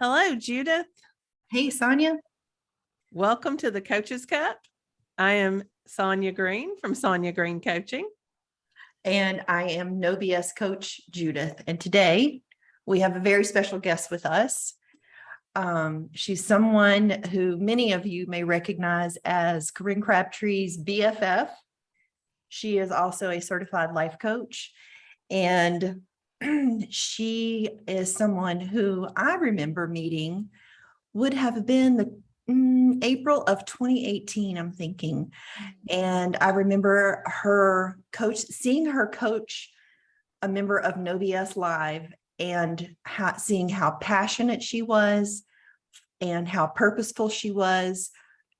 Hello, Judith. Hey, Sonya. Welcome to the Coach's Cup. I am Sonya Green from Sonya Green Coaching. And I am No BS coach Judith. And today we have a very special guest with us. She's someone who many of you may recognize as Corinne Crabtree's BFF. She is also a certified life coach. And she is someone who I remember meeting would have been the April of 2018, I'm thinking. And I remember seeing her coach a member of No BS Live and seeing how passionate she was and how purposeful she was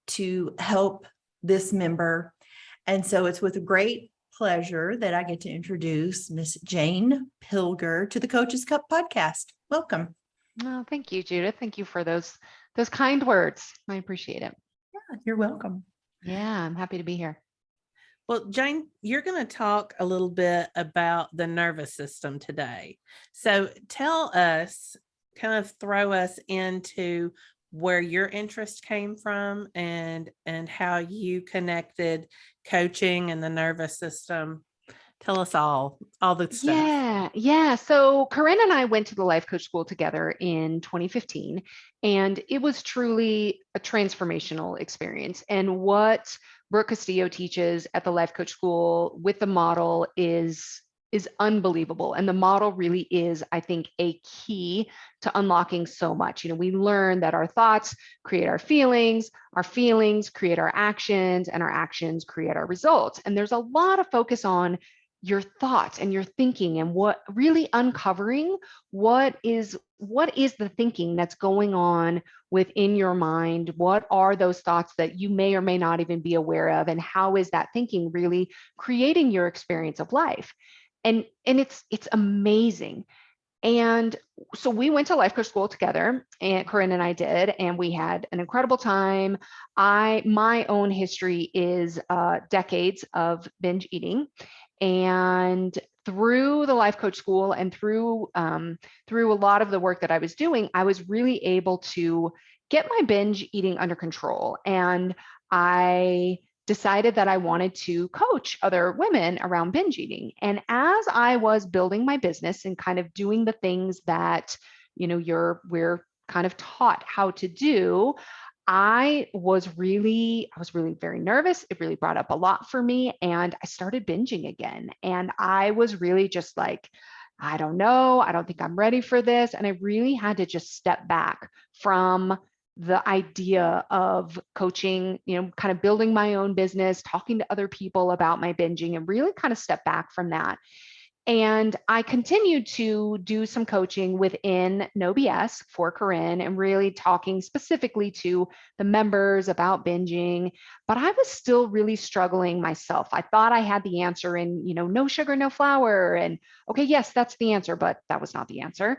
to help this member. And so it's with great pleasure that I get to introduce Miss Jane Pilger to the Coach's Cup podcast. Welcome. Oh, thank you, Judith. Thank you for those kind words. I appreciate it. Yeah, you're welcome. Yeah, I'm happy to be here. Well, Jane, you're going to talk a little bit about the nervous system today. So tell us, kind of throw us into where your interest came from and how you connected coaching and the nervous system. Tell us all the stuff. Yeah. So Corinne and I went to the life coach school together in 2015, and it was truly a transformational experience. And what Brooke Castillo teaches at the life coach school with the model is unbelievable. And the model really is, I think, a key to unlocking so much. We learn that our thoughts create our feelings create our actions, and our actions create our results. And there's a lot of focus on your thoughts and your thinking, and what really uncovering what is the thinking that's going on within your mind. What are those thoughts that you may or may not even be aware of, and how is that thinking really creating your experience of life? And it's amazing. And so we went to life coach school together, and Corinne and I did, and we had an incredible time. My own history is decades of binge eating, and through the life coach school and through a lot of the work that I was doing, I was really able to get my binge eating under control. And I decided that I wanted to coach other women around binge eating. And as I was building my business and kind of doing the things that, we're kind of taught how to do, I was really very nervous. It really brought up a lot for me. And I started binging again. And I was really just like, I don't know. I don't think I'm ready for this. And I really had to just step back from the idea of coaching, kind of building my own business, talking to other people about my binging, and really kind of step back from that. And I continued to do some coaching within No BS for Corinne, and really talking specifically to the members about binging. But I was still really struggling myself. I thought I had the answer in, no sugar, no flour. And okay, yes, that's the answer, but that was not the answer.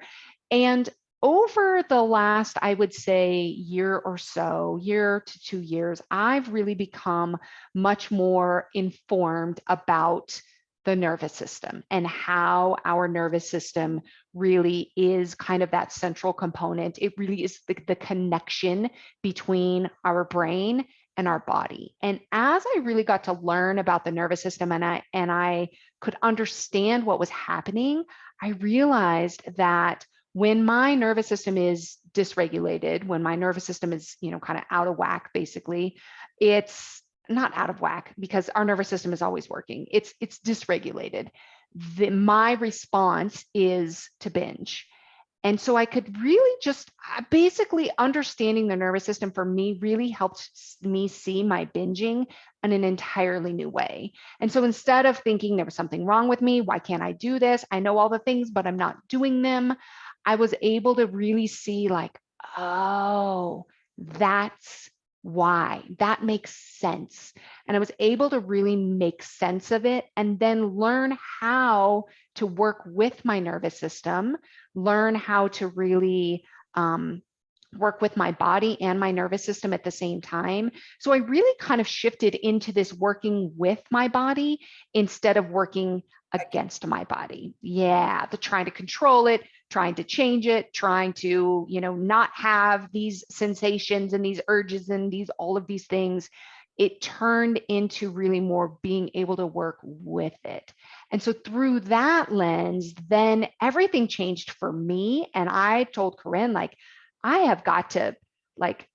And over the last, I would say, year to 2 years, I've really become much more informed about the nervous system and how our nervous system really is kind of that central component. It really is the connection between our brain and our body. And as I really got to learn about the nervous system, and I could understand what was happening, I realized that when my nervous system is dysregulated, when my nervous system is, kind of out of whack, basically, it's not out of whack because our nervous system is always working. It's dysregulated. My response is to binge. And so I could really just basically understanding the nervous system for me really helped me see my binging in an entirely new way. And so instead of thinking there was something wrong with me, why can't I do this? I know all the things, but I'm not doing them. I was able to really see like, oh, that's why. That makes sense. And I was able to really make sense of it and then learn how to work with my nervous system, learn how to really work with my body and my nervous system at the same time. So I really kind of shifted into this working with my body instead of working against my body. Yeah, the trying to control it, trying to change it, trying to, not have these sensations and these urges and all of these things. It turned into really more being able to work with it. And so through that lens, then everything changed for me. And I told Corinne, like, I have got to, like,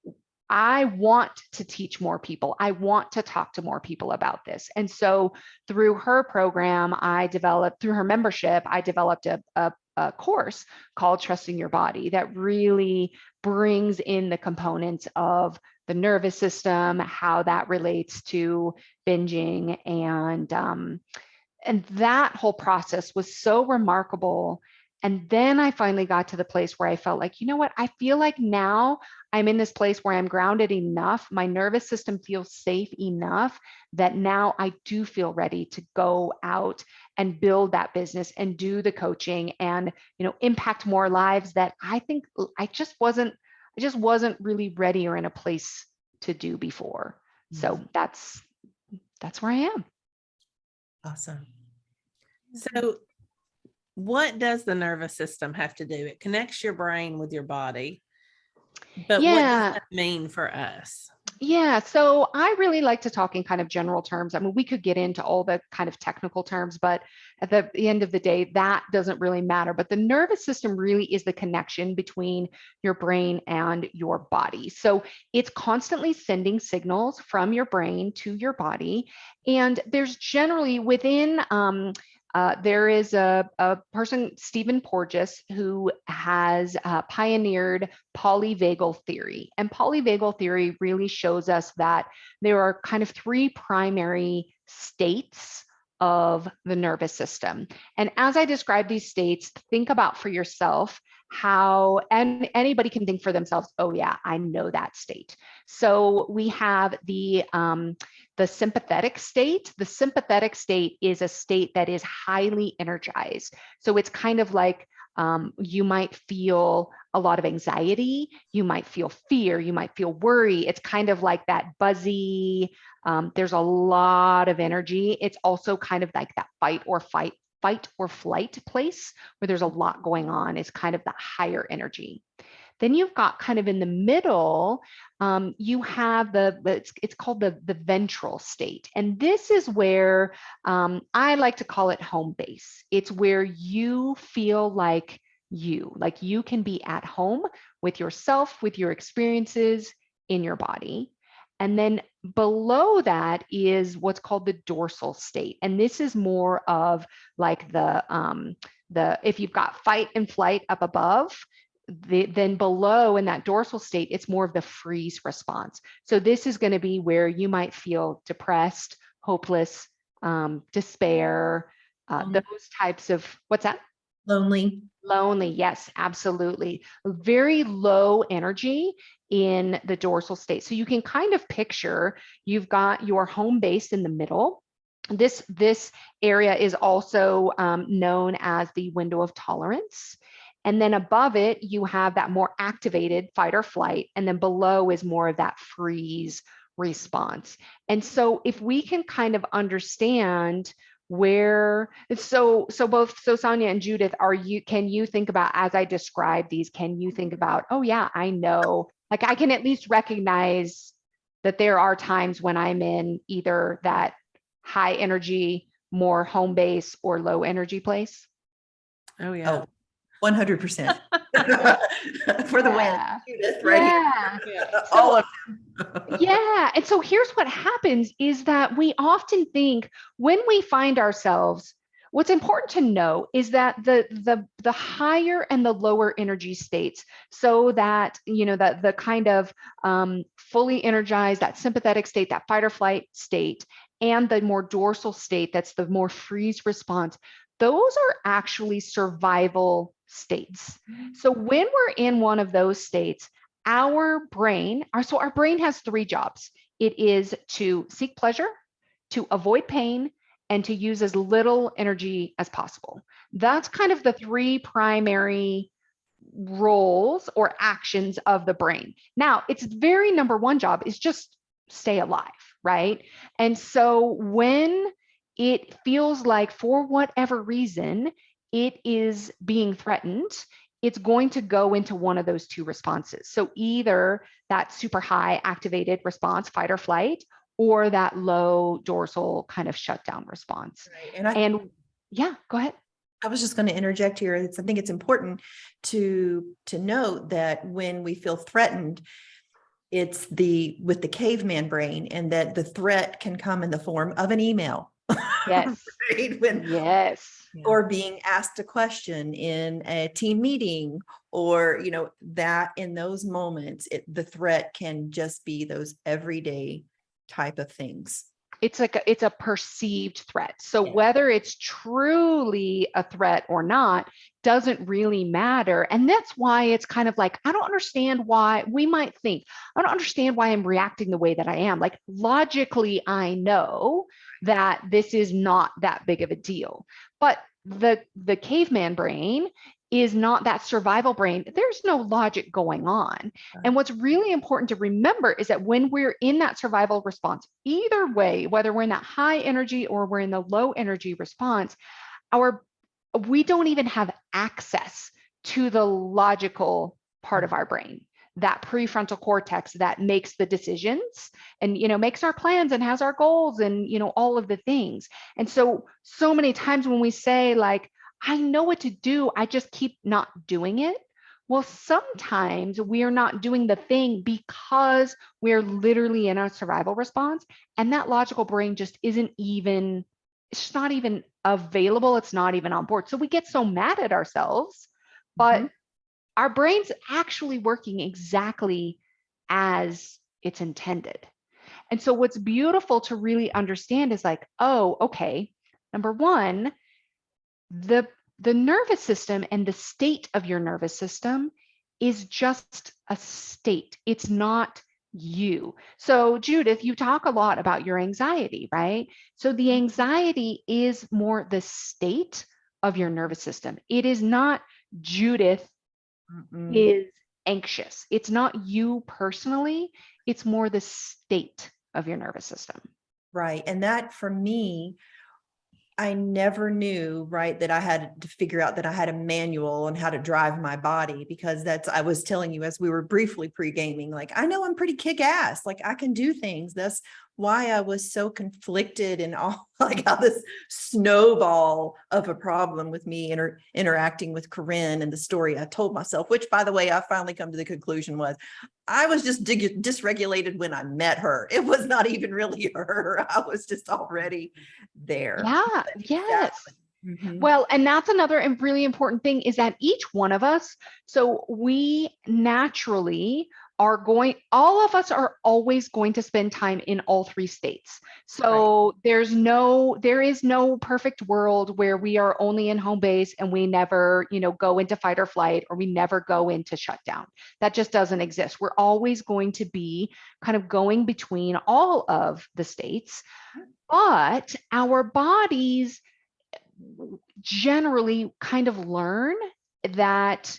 I want to teach more people. I want to talk to more people about this. And so through her program, through her membership, I developed a course called Trusting Your Body that really brings in the components of the nervous system, how that relates to binging. And that whole process was so remarkable. And then I finally got to the place where I felt like, you know what, I feel like now I'm in this place where I'm grounded enough. My nervous system feels safe enough that now I do feel ready to go out and build that business and do the coaching and, impact more lives that I think I just wasn't really ready or in a place to do before. So that's where I am. Awesome. So what does the nervous system have to do? It connects your brain with your body. But what does that mean for us? Yeah, so I really like to talk in kind of general terms. I mean, we could get into all the kind of technical terms, but at the end of the day, that doesn't really matter. But the nervous system really is the connection between your brain and your body. So it's constantly sending signals from your brain to your body. And there's generally within there is a person, Stephen Porges, who has pioneered polyvagal theory. And polyvagal theory really shows us that there are kind of three primary states of the nervous system. And as I describe these states, think about for yourself how, and anybody can think for themselves, oh yeah, I know that state. So we have the sympathetic state. The sympathetic state is a state that is highly energized. So it's kind of like you might feel a lot of anxiety, you might feel fear, you might feel worry. It's kind of like that buzzy, there's a lot of energy. It's also kind of like that fight or flight place where there's a lot going on. It's kind of the higher energy. Then you've got kind of in the middle, you have it's called the ventral state. And this is where I like to call it home base. It's where you feel like you can be at home with yourself, with your experiences in your body. And then below that is what's called the dorsal state. And this is more of like if you've got fight and flight up above, then below in that dorsal state, it's more of the freeze response. So this is going to be where you might feel depressed, hopeless, despair, those types of, what's that? Lonely. Lonely, yes, absolutely. Very low energy in the dorsal state. So you can kind of picture you've got your home base in the middle. This area is also known as the window of tolerance. And then above it, you have that more activated fight or flight. And then below is more of that freeze response. And so if we can kind of understand so Sonya and Judith, can you think about, as I describe these, can you think about, oh yeah, I know, like I can at least recognize that there are times when I'm in either that high energy, more home base or low energy place? Oh yeah. Oh, 100%. For the win, Judith, right? Yeah. All of them. Yeah. And so here's what happens is that we often think when we find ourselves, what's important to know is that the higher and the lower energy states, so that, that the kind of fully energized, that sympathetic state, that fight or flight state, and the more dorsal state, that's the more freeze response, those are actually survival states. So when we're in one of those states, our brain has three jobs. It is to seek pleasure, to avoid pain, and to use as little energy as possible. That's kind of the three primary roles or actions of the brain. Now, its very number one job is just stay alive, right? And so when it feels like for whatever reason, it is being threatened, it's going to go into one of those two responses. So either that super high activated response, fight or flight, or that low dorsal kind of shutdown response. Right. And yeah, go ahead. I was just going to interject here. I think it's important to note that when we feel threatened, it's with the caveman brain, and that the threat can come in the form of an email. Yes. Right? Yes. Or being asked a question in a team meeting, or, that in those moments, the threat can just be those everyday type of things. It's a perceived threat. So Yeah. whether it's truly a threat or not doesn't really matter. And that's why it's kind of like, I don't understand why we might think, I don't understand why I'm reacting the way that I am. Like logically, I know that this is not that big of a deal. But the caveman brain is not that survival brain. There's no logic going on. And what's really important to remember is that when we're in that survival response, either way, whether we're in that high energy or we're in the low energy response, we don't even have access to the logical part of our brain, that prefrontal cortex that makes the decisions and, makes our plans and has our goals and, all of the things. And so many times when we say like, I know what to do, I just keep not doing it. Well, sometimes we are not doing the thing because we're literally in our survival response, and that logical brain just isn't even, it's not even available. It's not even on board. So we get so mad at ourselves, but our brain's actually working exactly as it's intended. And so what's beautiful to really understand is like, oh, okay, number one, the nervous system and the state of your nervous system is just a state. It's not you. So Judith, you talk a lot about your anxiety, right? So the anxiety is more the state of your nervous system. It is not Judith is anxious. It's not you personally. It's more the state of your nervous system. Right. And that for me, I never knew, right, that I had to figure out that I had a manual on how to drive my body, because I was telling you as we were briefly pre-gaming, like, I know I'm pretty kick-ass, like I can do things. That's why I was so conflicted and all, like how this snowball of a problem with me interacting with Corinne, and the story I told myself, which by the way, I finally come to the conclusion was I was just dysregulated when I met her. It was not even really her. I was just already there. Yeah. Yes. Exactly. Well, and that's another really important thing is that each one of us, so we naturally all of us are always going to spend time in all three states. So there is no perfect world where we are only in home base and we never, go into fight or flight, or we never go into shutdown. That just doesn't exist. We're always going to be kind of going between all of the states, but our bodies generally kind of learn that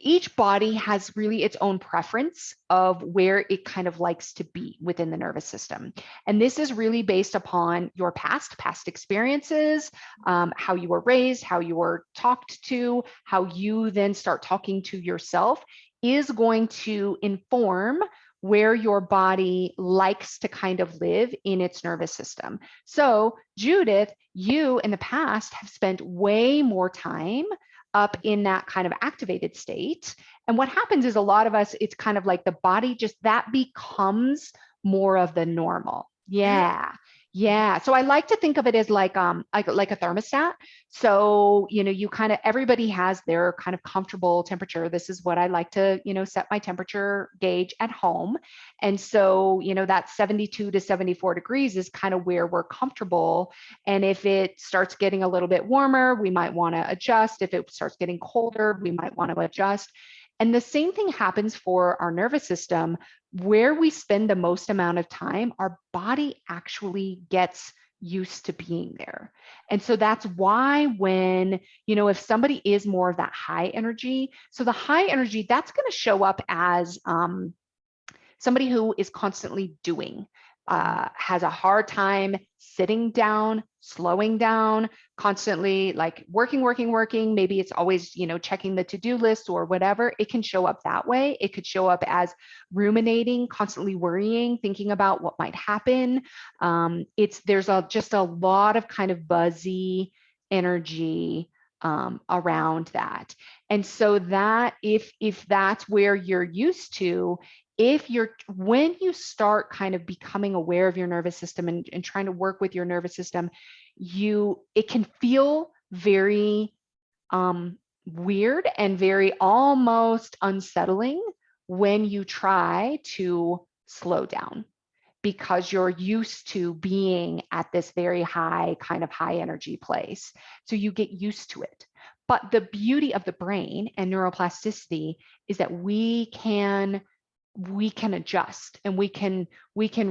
each body has really its own preference of where it kind of likes to be within the nervous system. And this is really based upon your past experiences, how you were raised, how you were talked to, how you then start talking to yourself is going to inform where your body likes to kind of live in its nervous system. So Judith, you in the past have spent way more time up in that kind of activated state. And what happens is a lot of us, it's kind of like the body just, that becomes more of the normal. Yeah. Yeah. So I like to think of it as like a thermostat. So, you kind of, everybody has their kind of comfortable temperature. This is what I like to, set my temperature gauge at home. And so, that 72 to 74 degrees is kind of where we're comfortable. And if it starts getting a little bit warmer, we might want to adjust. If it starts getting colder, we might want to adjust. And the same thing happens for our nervous system. Where we spend the most amount of time, our body actually gets used to being there. And so that's why when, if somebody is more of that high energy, so the high energy, that's going to show up as somebody who is constantly doing. has a hard time sitting down, slowing down, constantly like working. Maybe it's always, checking the to-do list or whatever. It can show up that way. It could show up as ruminating, constantly worrying, thinking about what might happen. There's just a lot of kind of buzzy energy around that. And so that if that's where you're used to, when you start kind of becoming aware of your nervous system and trying to work with your nervous system, it can feel very weird and very almost unsettling when you try to slow down, because you're used to being at this very high energy place. So you get used to it. But the beauty of the brain and neuroplasticity is that we can adjust, and we can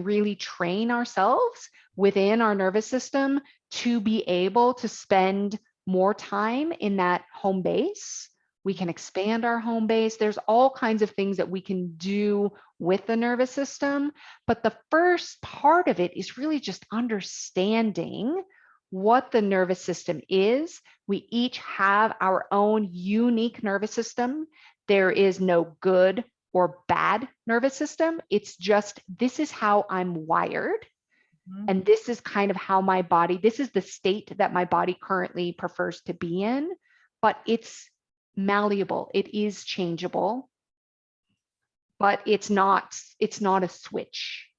really train ourselves within our nervous system to be able to spend more time in that home base. We can expand our home base. There's all kinds of things that we can do with the nervous system. But the first part of it is really just understanding what the nervous system is. We each have our own unique nervous system. There is no good or bad nervous system. It's just, this is how I'm wired. And this is kind of how this is the state that my body currently prefers to be in, but it's malleable. It is changeable, but it's not a switch.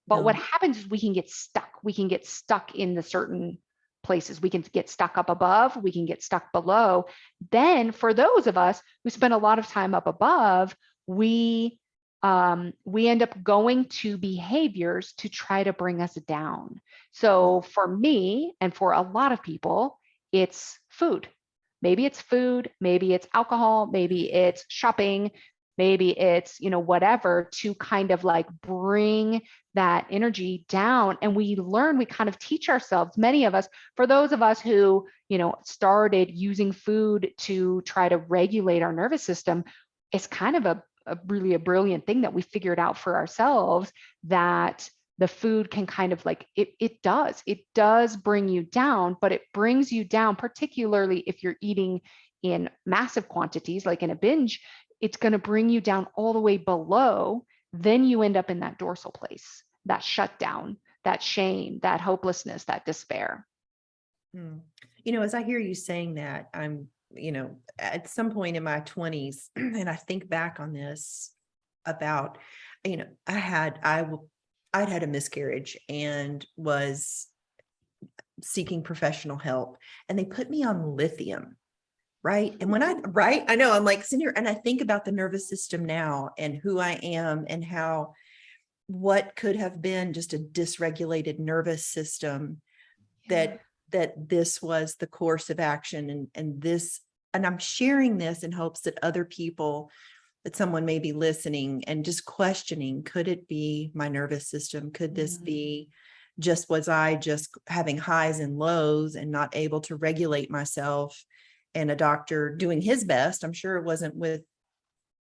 But what happens is we can get stuck in the certain places. We can get stuck up above, we can get stuck below. Then for those of us who spend a lot of time up above, we end up going to behaviors to try to bring us down. So for me, and for a lot of people, it's food. Maybe it's food, maybe it's alcohol, maybe it's shopping, maybe it's, whatever, to kind of like bring that energy down. And we kind of teach ourselves, many of us, for those of us who, started using food to try to regulate our nervous system, it's kind of a really brilliant thing that we figured out for ourselves, that the food can kind of like, it does bring you down, but it brings you down, particularly if you're eating in massive quantities, like in a binge, it's going to bring you down all the way below. Then you end up in that dorsal place, that shutdown, that shame, that hopelessness, that despair. As I hear you saying that, I'm at some point in my 20s, and I think back on this about, I'd had a miscarriage and was seeking professional help, and they put me on lithium. Right. And I know, I'm like sitting here and I think about the nervous system now and who I am and what could have been just a dysregulated nervous system, that this was the course of action, and I'm sharing this in hopes that other people, that someone may be listening and just questioning, could it be my nervous system? Could this be was I just having highs and lows and not able to regulate myself? And a doctor doing his best. I'm sure it wasn't with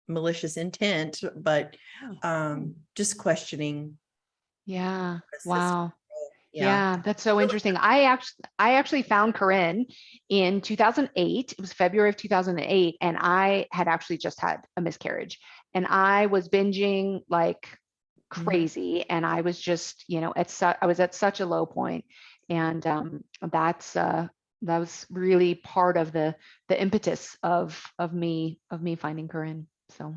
malicious intent, but just questioning. Yeah. Wow. Yeah, that's so interesting. I actually found Corinne in 2008. It was February of 2008, and I had actually just had a miscarriage, and I was binging like crazy, and I was just, I was at such a low point, and that was really part of the impetus of me finding Corinne. So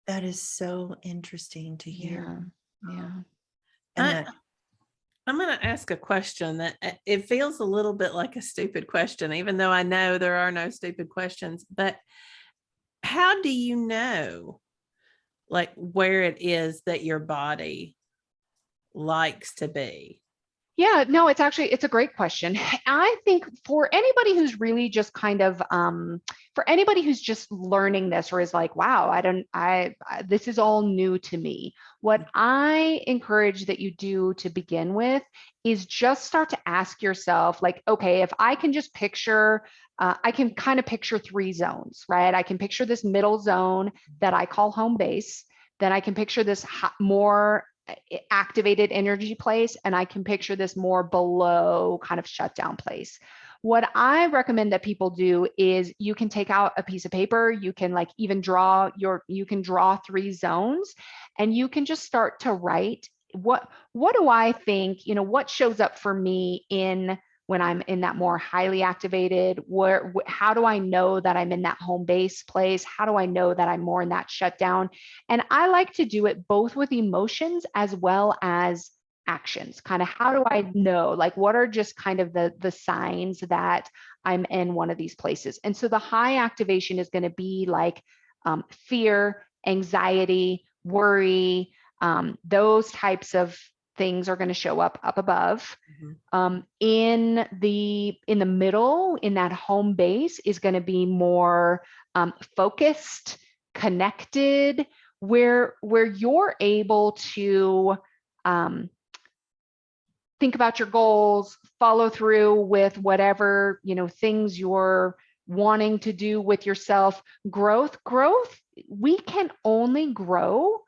that is so interesting to hear. Yeah. And I'm going to ask a question that it feels a little bit like a stupid question, even though I know there are no stupid questions. But how do you know, like, where it is that your body likes to be? Yeah, no, it's a great question. I think for anybody who's really just kind of, for anybody who's just learning this, or is like, wow, this is all new to me. What I encourage that you do to begin with is just start to ask yourself, like, okay, if I can just picture, I can kind of picture 3 zones, right? I can picture this middle zone that I call home base. Then I can picture this more activated energy place, and I can picture this more below kind of shutdown place. What I recommend that people do is you can take out a piece of paper, you can like even you can draw 3 zones, and you can just start to write what do I think, what shows up for me when I'm in that more highly activated, how do I know that I'm in that home base place? How do I know that I'm more in that shutdown? And I like to do it both with emotions as well as actions. Kind of how do I know, like what are just kind of the signs that I'm in one of these places? And so the high activation is going to be like fear, anxiety, worry, those types of things are going to show up above. In the middle, in that home base, is going to be more focused, connected, where you're able to think about your goals, follow through with whatever things you're wanting to do with yourself. Growth, we can only grow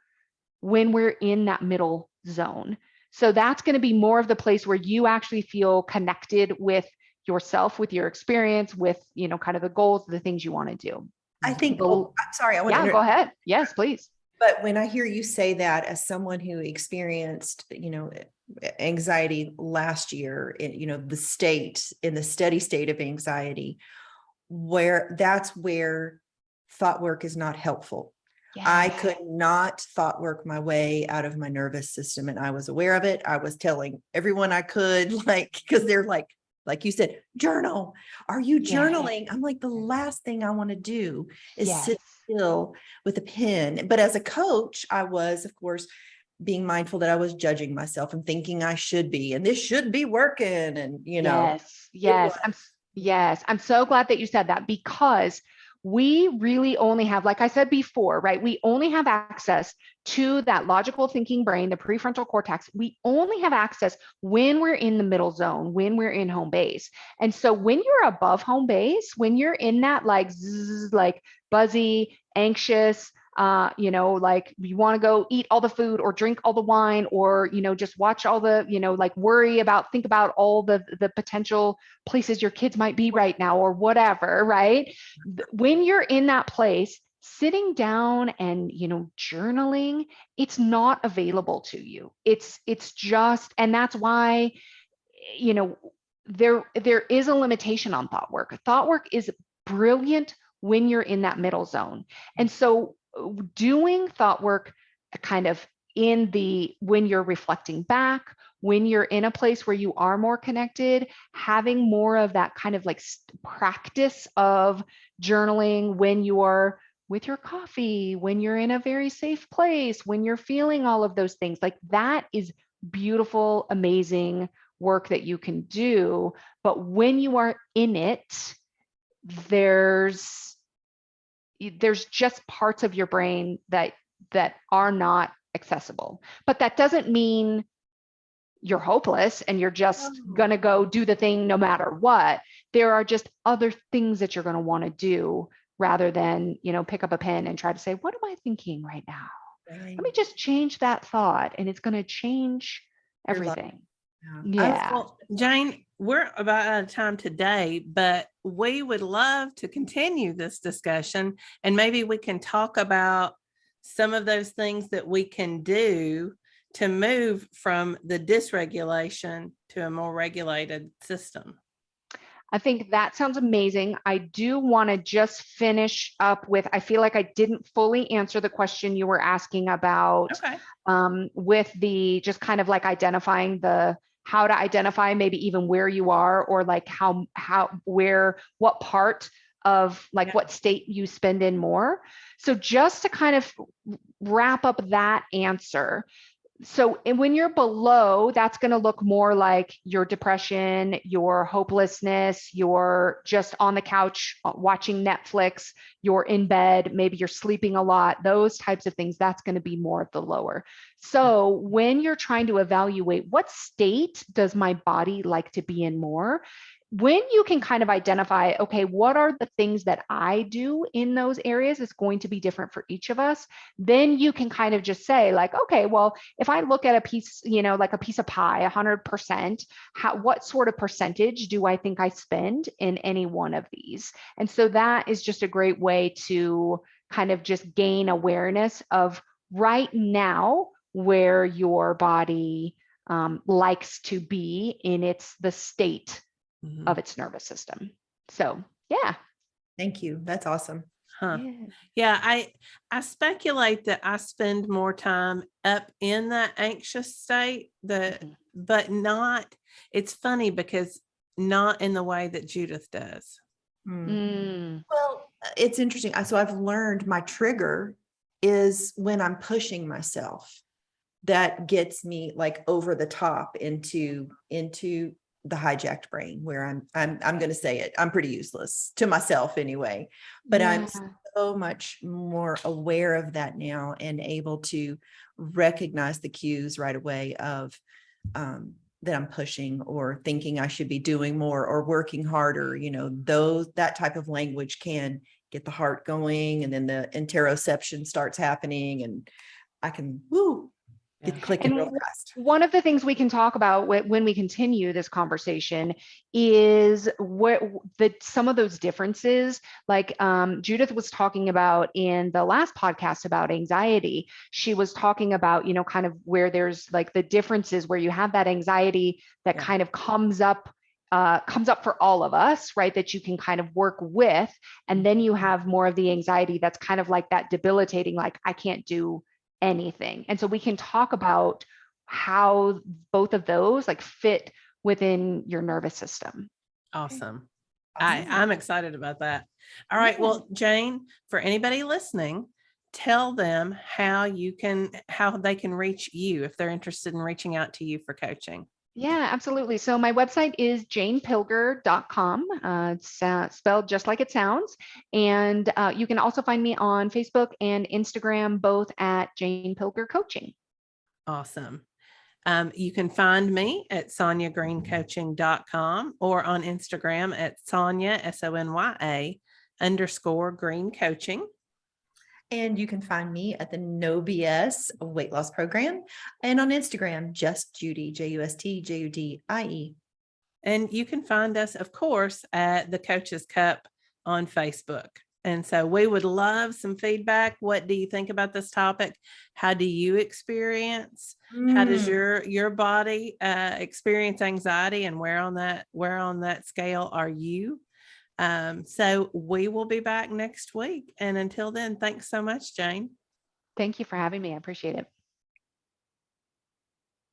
when we're in that middle zone. So that's going to be more of the place where you actually feel connected with yourself, with your experience, with kind of the goals, the things you want to do. I think, I'm sorry, I want to go ahead. Yes, please. But when I hear you say that as someone who experienced, anxiety last year, the steady state of anxiety, that's where thought work is not helpful. Yes. I could not thought work my way out of my nervous system, and I was aware of it. I was telling everyone I could, because they're like you said, journal. Are you journaling? I'm like, the last thing I want to do is sit still with a pen. But as a coach, I was, of course, being mindful that I was judging myself and thinking I should be, and this should be working. And, Yes. I'm so glad that you said that, because we really only have, like I said before, right? We only have access to that logical thinking brain, the prefrontal cortex. We only have access when we're in the middle zone, when we're in home base. And so when you're above home base, when you're in that like buzzy, anxious, like you want to go eat all the food or drink all the wine, or, just watch all the, think about all the potential places your kids might be right now or whatever, right? When you're in that place, sitting down and, journaling, it's not available to you. It's just, and that's why, there is a limitation on thought work. Thought work is brilliant when you're in that middle zone. And so doing thought work kind of when you're reflecting back, when you're in a place where you are more connected, having more of that kind of like practice of journaling when you are with your coffee, when you're in a very safe place, when you're feeling all of those things, like that is beautiful, amazing work that you can do. But when you are in it, there's just parts of your brain that are not accessible. But that doesn't mean you're hopeless and you're just going to go do the thing no matter what. There are just other things that you're going to want to do rather than, pick up a pen and try to say, what am I thinking right now? Right. Let me just change that thought, and it's going to change everything. Yeah. Well, Jane, we're about out of time today, but we would love to continue this discussion, and maybe we can talk about some of those things that we can do to move from the dysregulation to a more regulated system. I think that sounds amazing. I do want to just finish up with, I feel like I didn't fully answer the question you were asking about with the just kind of like identifying how to identify maybe even where you are, or like what part of like what state you spend in more. So just to kind of wrap up that answer. So when you're below, that's going to look more like your depression, your hopelessness, you're just on the couch watching Netflix, you're in bed, maybe you're sleeping a lot, those types of things, that's going to be more of the lower. So when you're trying to evaluate what state does my body like to be in more, when you can kind of identify, okay, what are the things that I do in those areas is going to be different for each of us, then you can kind of just say like, okay, well, if I look at a piece, like a piece of pie, 100%, what sort of percentage do I think I spend in any one of these? And so that is just a great way to kind of just gain awareness of right now where your body likes to be in the state of its nervous system. So yeah. Thank you. That's awesome. Huh. Yeah, I speculate that I spend more time up in that anxious state, but not, it's funny because not in the way that Judith does. Well, it's interesting. So I've learned my trigger is when I'm pushing myself. That gets me like over the top into the hijacked brain, where I'm going to say it. I'm pretty useless to myself anyway, but I'm so much more aware of that now and able to recognize the cues right away of that I'm pushing or thinking I should be doing more or working harder. That type of language can get the heart going, and then the interoception starts happening, and I can get clicking real fast. One of the things we can talk about when we continue this conversation is some of those differences, like Judith was talking about in the last podcast about anxiety. She was talking about, kind of where there's like the differences where you have that anxiety that kind of comes up for all of us, right? That you can kind of work with. And then you have more of the anxiety that's kind of like that debilitating, like I can't do anything. And so we can talk about how both of those like fit within your nervous system. Awesome. I'm excited about that. All right. Well, Jane, for anybody listening, tell them how they can reach you if they're interested in reaching out to you for coaching. Yeah, absolutely. So my website is janepilger.com. It's spelled just like it sounds. And you can also find me on Facebook and Instagram, both at Jane Pilger Coaching. Awesome. You can find me at sonyagreencoaching.com or on Instagram at Sonya, SONYA _green And you can find me at the No BS weight loss program, and on Instagram, just Judy, JUSTJUDIE. And you can find us, of course, at the Coaches Cup on Facebook. And so we would love some feedback. What do you think about this topic? How do you experience? How does your body experience anxiety, and where on that scale are you? So we will be back next week. And until then, thanks so much, Jane. Thank you for having me. I appreciate it.